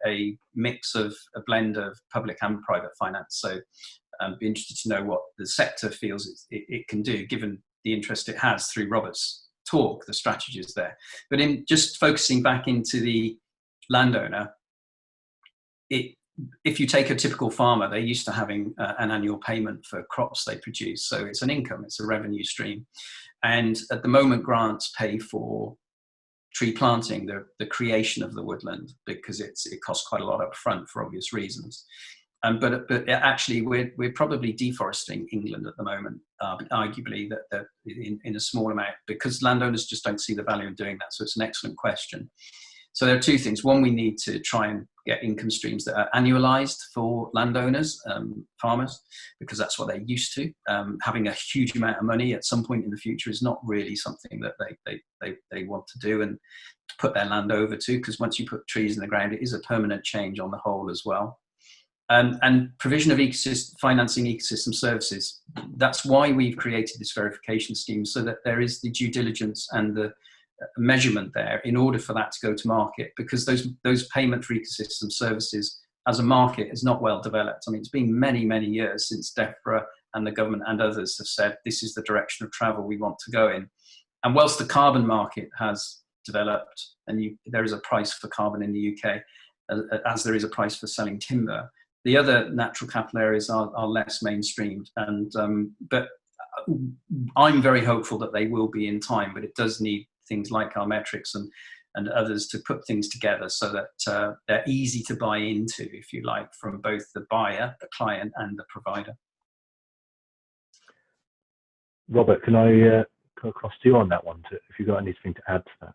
mix of a blend of public and private finance. So I'd be interested to know what the sector feels it can do, given the interest it has through Robert's talk, the strategies there. But in just focusing back into the landowner, if you take a typical farmer, they're used to having an annual payment for crops they produce. So it's an income, it's a revenue stream. And at the moment, grants pay for tree planting, the creation of the woodland, because it costs quite a lot up front for obvious reasons. But actually, we're probably deforesting England at the moment, arguably that in a small amount, because landowners just don't see the value in doing that. So it's an excellent question. So there are 2 things. One, we need to try and get income streams that are annualized for landowners, farmers, because that's what they're used to. Having a huge amount of money at some point in the future is not really something that they want to do and to put their land over to, because once you put trees in the ground, it is a permanent change on the whole as well. And provision of financing ecosystem services. That's why we've created this verification scheme, so that there is the due diligence and the measurement there in order for that to go to market, because those payment for ecosystem services as a market is not well developed. I mean, it's been many, many years since DEFRA and the government and others have said this is the direction of travel we want to go in. And whilst the carbon market has developed, and there is a price for carbon in the UK, as there is a price for selling timber, The other natural capital areas are less mainstreamed, and but I'm very hopeful that they will be in time. But it does need things like our metrics and others to put things together so that they're easy to buy into, if you like, from both the buyer, the client, and the provider. Robert, can I come across to you on that one, if you've got anything to add to that?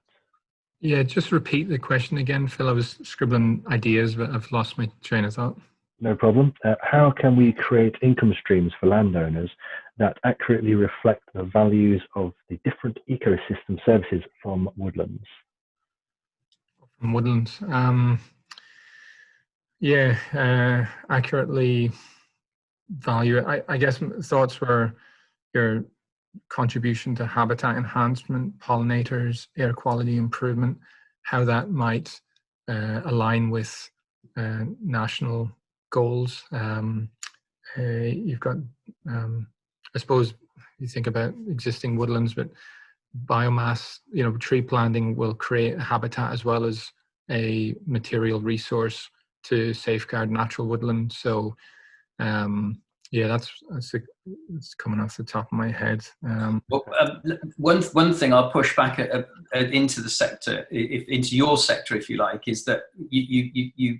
Yeah, just repeat the question again, Phil. I was scribbling ideas, but I've lost my train of thought. No problem. How can we create income streams for landowners that accurately reflect the values of the different ecosystem services from Woodlands? From Woodlands. Accurately value it. I guess thoughts were your contribution to habitat enhancement, pollinators, air quality improvement, how that might align with national goals. You've got, I suppose, you think about existing woodlands, but biomass, tree planting will create a habitat as well as a material resource to safeguard natural woodland. So, it's coming off the top of my head. One thing I'll push back into the sector, into your sector, if you like, is that you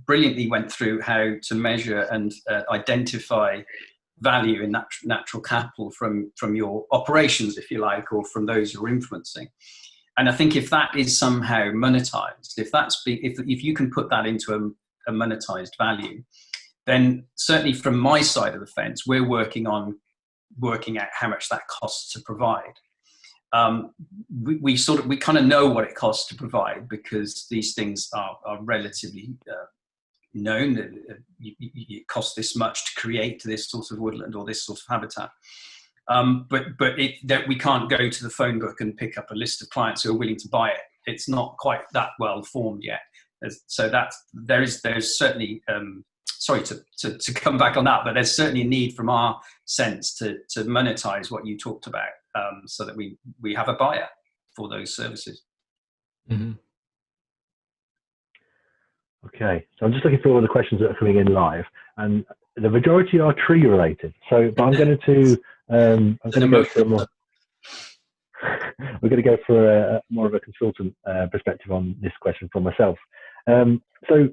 brilliantly went through how to measure and identify value in natural capital from your operations, if you like, or from those you're influencing. And I think if that is somehow monetized, if you can put that into a monetized value, then certainly from my side of the fence, we're working out how much that costs to provide. We kind of know what it costs to provide because these things are relatively known. It costs this much to create this sort of woodland or this sort of habitat. That we can't go to the phone book and pick up a list of clients who are willing to buy it. It's not quite that well formed yet. So there's certainly, sorry to come back on that, but there's certainly a need from our sense to monetize what you talked about, so that we have a buyer for those services. Mm-hmm. Okay, so I'm just looking through all the questions that are coming in live, and the majority are tree related. So, but I'm going to go for more. We're going to go for more of a consultant perspective on this question from myself. So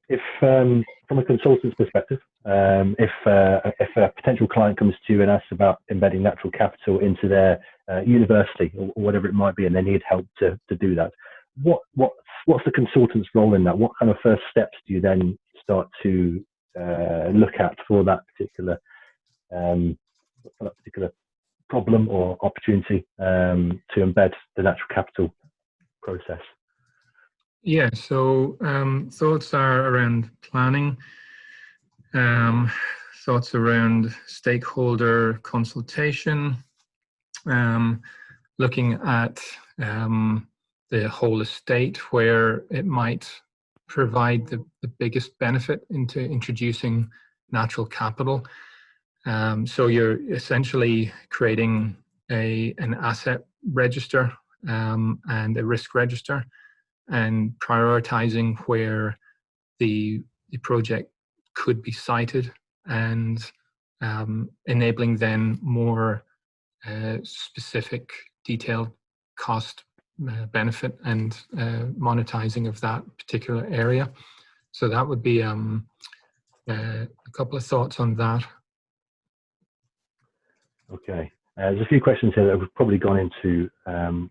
if from a consultant's perspective, if a potential client comes to you and asks about embedding natural capital into their university or whatever it might be, and they need help to do that, what's the consultant's role in that? What kind of first steps do you then start to look at for that particular problem or opportunity to embed the natural capital process? Yeah, so thoughts are around planning, thoughts around stakeholder consultation, looking at the whole estate where it might provide the biggest benefit into introducing natural capital. So you're essentially creating an asset register and a risk register, and prioritizing where the project could be sited, and enabling then more specific, detailed cost benefit and monetizing of that particular area. So that would be a couple of thoughts on that. Okay. There's a few questions here that we've probably gone into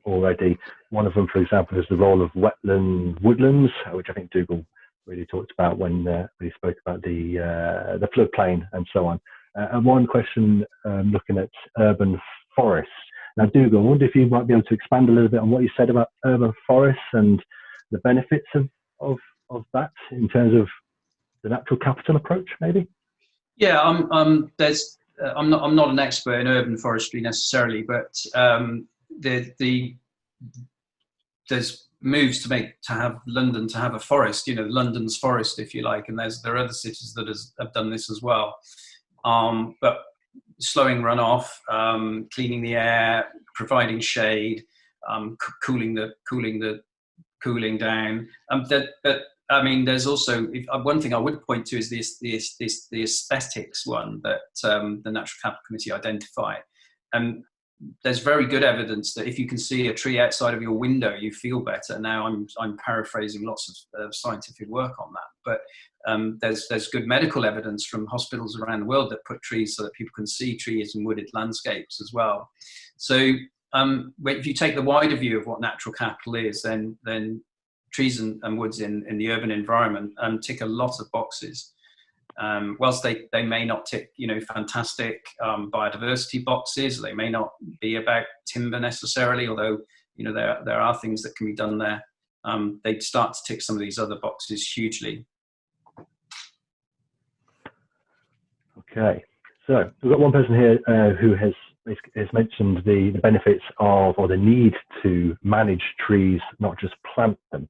already. One of them, for example, is the role of woodlands, which I think Dougal really talked about when he spoke about the floodplain and so on. And one question looking at urban forests. Now, Dougal, I wonder if you might be able to expand a little bit on what you said about urban forests and the benefits of that in terms of the natural capital approach, maybe? Yeah, I'm not an expert in urban forestry necessarily, but there's moves to have London to have a forest, London's forest, if you like, and there are other cities that have done this as well. But slowing runoff, cleaning the air, providing shade, cooling down. But I mean, there's also one thing I would point to is the aesthetics one that the Natural Capital Committee identified. There's very good evidence that if you can see a tree outside of your window, you feel better. Now, I'm paraphrasing lots of scientific work on that, but there's good medical evidence from hospitals around the world that put trees so that people can see trees and wooded landscapes as well. So if you take the wider view of what natural capital is, then trees and woods in the urban environment tick a lot of boxes. Whilst they may not tick, fantastic biodiversity boxes, they may not be about timber necessarily, although, there are things that can be done there. They start to tick some of these other boxes hugely. Okay, so we've got one person here who has mentioned the benefits of, or the need to manage trees, not just plant them.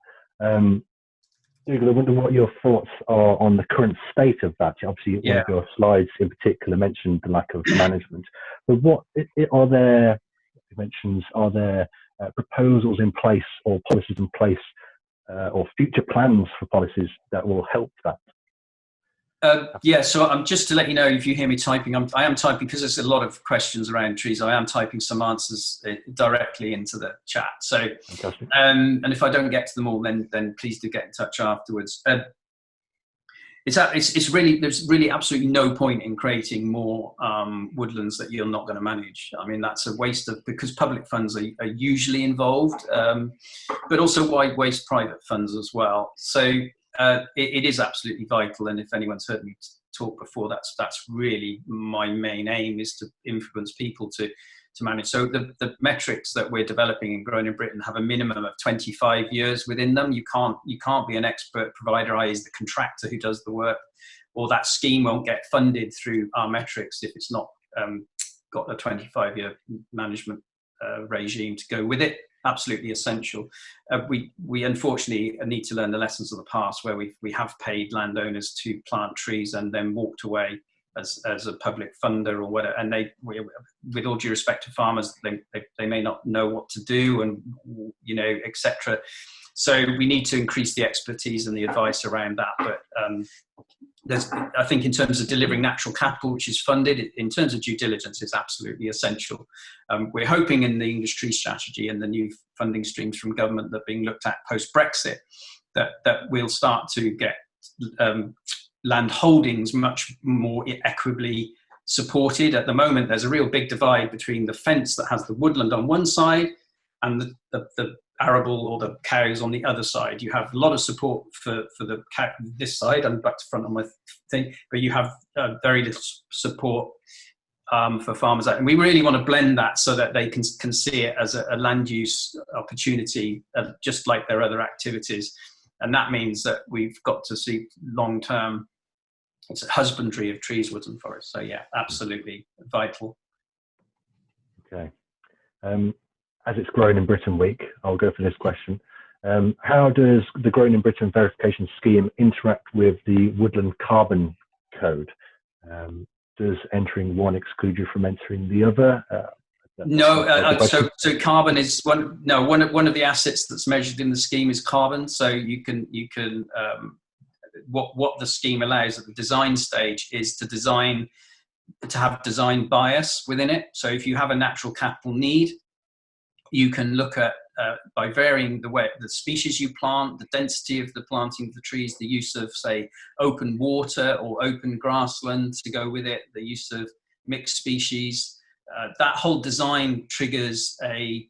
Dougal, I wonder what your thoughts are on the current state of that. Obviously, one of your slides in particular mentioned the lack of management. But what are there? Are there proposals in place or policies in place or future plans for policies that will help that? So just to let you know, if you hear me typing, I am typing because there's a lot of questions around trees. I am typing some answers directly into the chat. So, and if I don't get to them all, then please do get in touch afterwards. It's really, there's really absolutely no point in creating more woodlands that you're not going to manage. I mean, that's a waste because public funds are usually involved, but also why waste private funds as well. So. It is absolutely vital, and if anyone's heard me talk before, that's really my main aim, is to influence people to manage. So the metrics that we're developing in Gronin-Britain have a minimum of 25 years within them. You can't be an expert provider, i.e. the contractor who does the work, or that scheme won't get funded through our metrics if it's not got a 25-year management regime to go with it. Absolutely essential. We unfortunately need to learn the lessons of the past, where we have paid landowners to plant trees and then walked away as a public funder or whatever. And with all due respect to farmers, they may not know what to do, and etc. So we need to increase the expertise and the advice around that. But I think in terms of delivering natural capital, which is funded, in terms of due diligence, is absolutely essential. We're hoping in the English tree strategy and the new funding streams from government that are being looked at post-Brexit, that we'll start to get land holdings much more equitably supported. At the moment, there's a real big divide between the fence that has the woodland on one side and the arable or the cows on the other side. You have a lot of support for the cow this side. I'm back to front on my thing, but you have very little support for farmers. And we really want to blend that so that they can see it as a land use opportunity, just like their other activities. And that means that we've got to see long-term husbandry of trees, woods and forests. So yeah, absolutely vital. Okay. As it's Gronin-Britain week, I'll go for this question. How does the Gronin-Britain verification scheme interact with the Woodland Carbon Code? Does entering one exclude you from entering the other? No, so carbon is one of the assets that's measured in the scheme is carbon. So you can what the scheme allows at the design stage is to have design bias within it. So if you have a natural capital need, you can look at, by varying the species you plant, the density of the planting of the trees, the use of, say, open water or open grassland to go with it, the use of mixed species. That whole design triggers a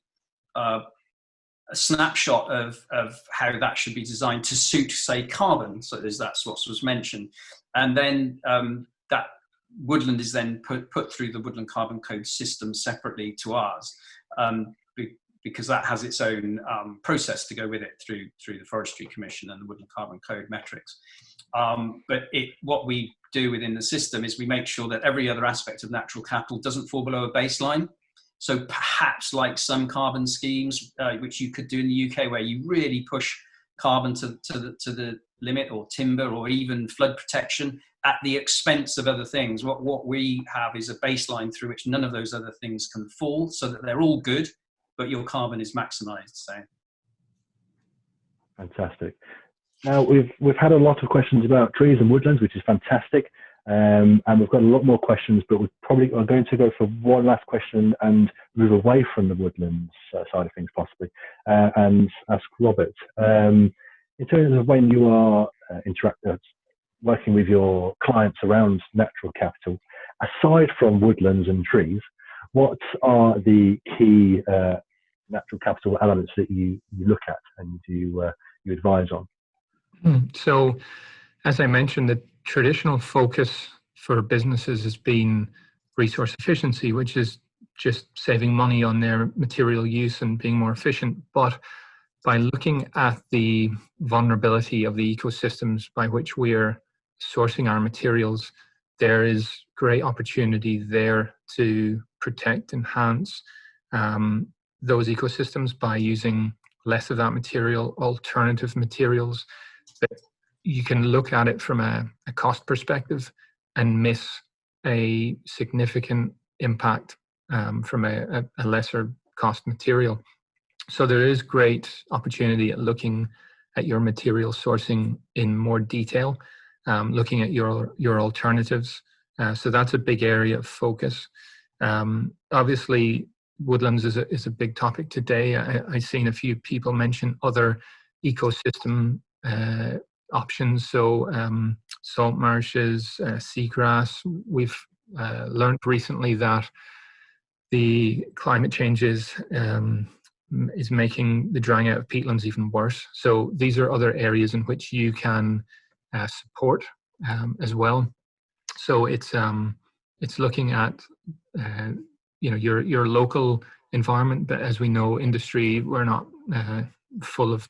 snapshot of how that should be designed to suit, say, carbon. So that's what was mentioned. And then that woodland is then put through the Woodland Carbon Code system separately to ours. Because that has its own process to go with it through the Forestry Commission and the Woodland Carbon Code metrics. But what we do within the system is we make sure that every other aspect of natural capital doesn't fall below a baseline. So perhaps like some carbon schemes, which you could do in the UK, where you really push carbon to the limit, or timber, or even flood protection at the expense of other things. What we have is a baseline through which none of those other things can fall, so that they're all good, but your carbon is maximized. So fantastic. Now, we've had a lot of questions about trees and woodlands, which is fantastic. And we've got a lot more questions, but we probably are going to go for one last question and move away from the woodlands side of things, possibly, and ask Robert. In terms of when you are working with your clients around natural capital, aside from woodlands and trees, what are the key natural capital elements that you look at and you advise on? So, as I mentioned, the traditional focus for businesses has been resource efficiency, which is just saving money on their material use and being more efficient. But by looking at the vulnerability of the ecosystems by which we're sourcing our materials, there is great opportunity there to protect, enhance those ecosystems by using less of that material, alternative materials. But you can look at it from a cost perspective and miss a significant impact from a lesser cost material. So there is great opportunity at looking at your material sourcing in more detail, looking at your alternatives. So that's a big area of focus. Obviously, woodlands is a big topic today. I've seen a few people mention other ecosystem options. So salt marshes, seagrass. We've learned recently that the climate changes is making the drying out of peatlands even worse. So these are other areas in which you can support as well. So it's looking at your local environment, but as we know, industry, we're not full of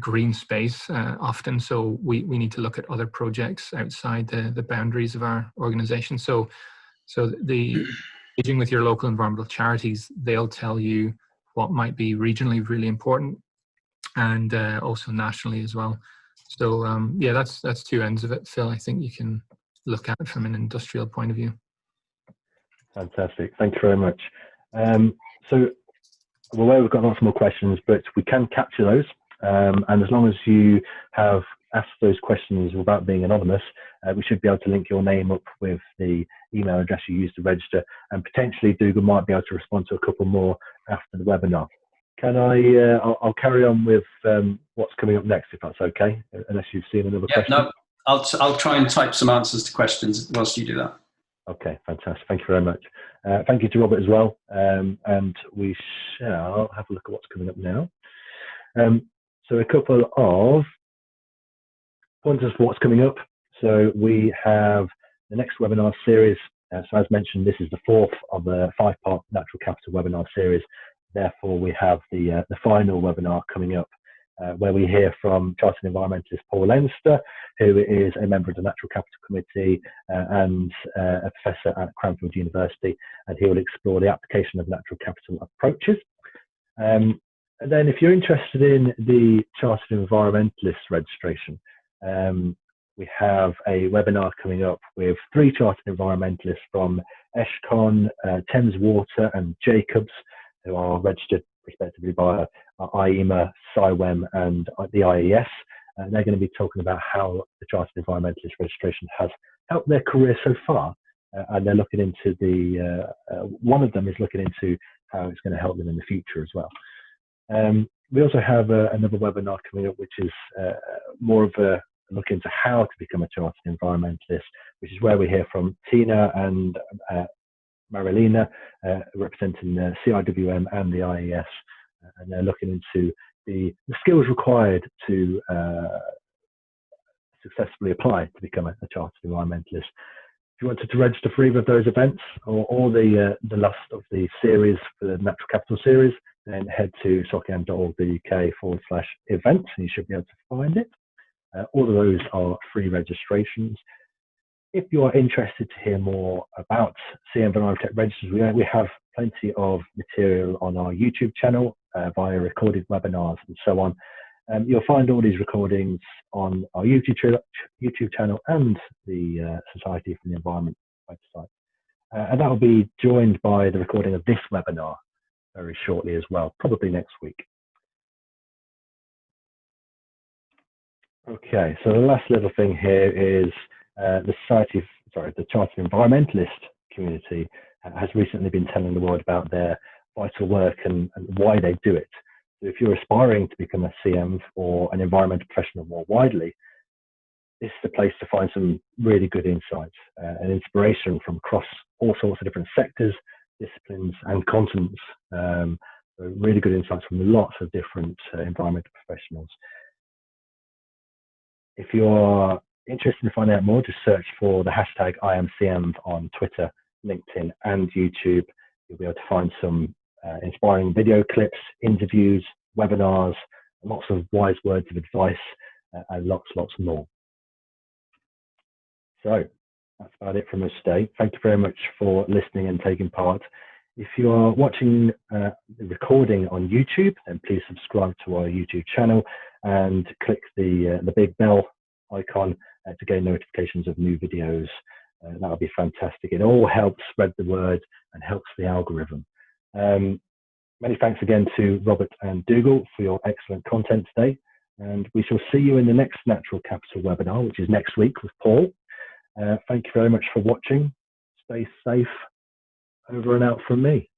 green space often. So we need to look at other projects outside the boundaries of our organization. So the engaging with your local environmental charities, they'll tell you what might be regionally really important and also nationally as well. So yeah, that's two ends of it, Phil. I think you can look at it from an industrial point of view. Fantastic. Thank you very much. So I'm aware we've got lots more questions, but we can capture those. And as long as you have asked those questions without being anonymous, we should be able to link your name up with the email address you used to register, and potentially Dougal might be able to respond to a couple more after the webinar. Can I'll carry on with what's coming up next, if that's okay, unless you've seen another question. No, I'll try and type some answers to questions whilst you do that. Okay, fantastic. Thank you very much. Thank you to Robert as well. And we shall have a look at what's coming up now. So a couple of pointers for what's coming up. So we have the next webinar series. So as mentioned, this is the fourth of a 5-part natural capital webinar series. Therefore, we have the final webinar coming up, where we hear from Chartered Environmentalist Paul Leinster, who is a member of the Natural Capital Committee and a professor at Cranfield University, and he will explore the application of natural capital approaches. And then if you're interested in the Chartered Environmentalist registration, we have a webinar coming up with 3 Chartered Environmentalists from Eshcon, Thames Water and Jacobs, who are registered respectively by IEMA, CIWEM and the IES. And they're going to be talking about how the Chartered Environmentalist registration has helped their career so far. And they're looking into one of them is looking into how it's going to help them in the future as well. We also have another webinar coming up, which is more of a look into how to become a Chartered Environmentalist, which is where we hear from Tina and Marilena, representing the CIWM and the IES, and they're looking into the skills required to successfully apply to become a Chartered Environmentalist. If you wanted to register for either of those events or the last of the series for the Natural Capital series, then head to socm.org.uk/events and you should be able to find it. All of those are free registrations. If you are interested to hear more about CM Envirotech registers, we have plenty of material on our YouTube channel via recorded webinars and so on. You'll find all these recordings on our YouTube channel and the Society for the Environment website. And that will be joined by the recording of this webinar very shortly as well, probably next week. Okay, so the last little thing here is the Chartered Environmentalist community has recently been telling the world about their vital work and why they do it. So if you're aspiring to become a CM or an environmental professional more widely, this is the place to find some really good insights and inspiration from across all sorts of different sectors, disciplines and continents. So really good insights from lots of different environmental professionals. If you're interested in finding out more, just search for the hashtag IamCM on Twitter, LinkedIn and YouTube. You'll be able to find some inspiring video clips, interviews, webinars, lots of wise words of advice and lots more. So that's about it from us today. Thank you very much for listening and taking part. If you are watching the recording on YouTube, then please subscribe to our YouTube channel and click the big bell icon to gain notifications of new videos. That would be fantastic. It all helps spread the word and helps the algorithm. Many thanks again to Robert and Dougal for your excellent content today. And we shall see you in the next Natural Capital webinar, which is next week with Paul. Thank you very much for watching. Stay safe. Over and out from me.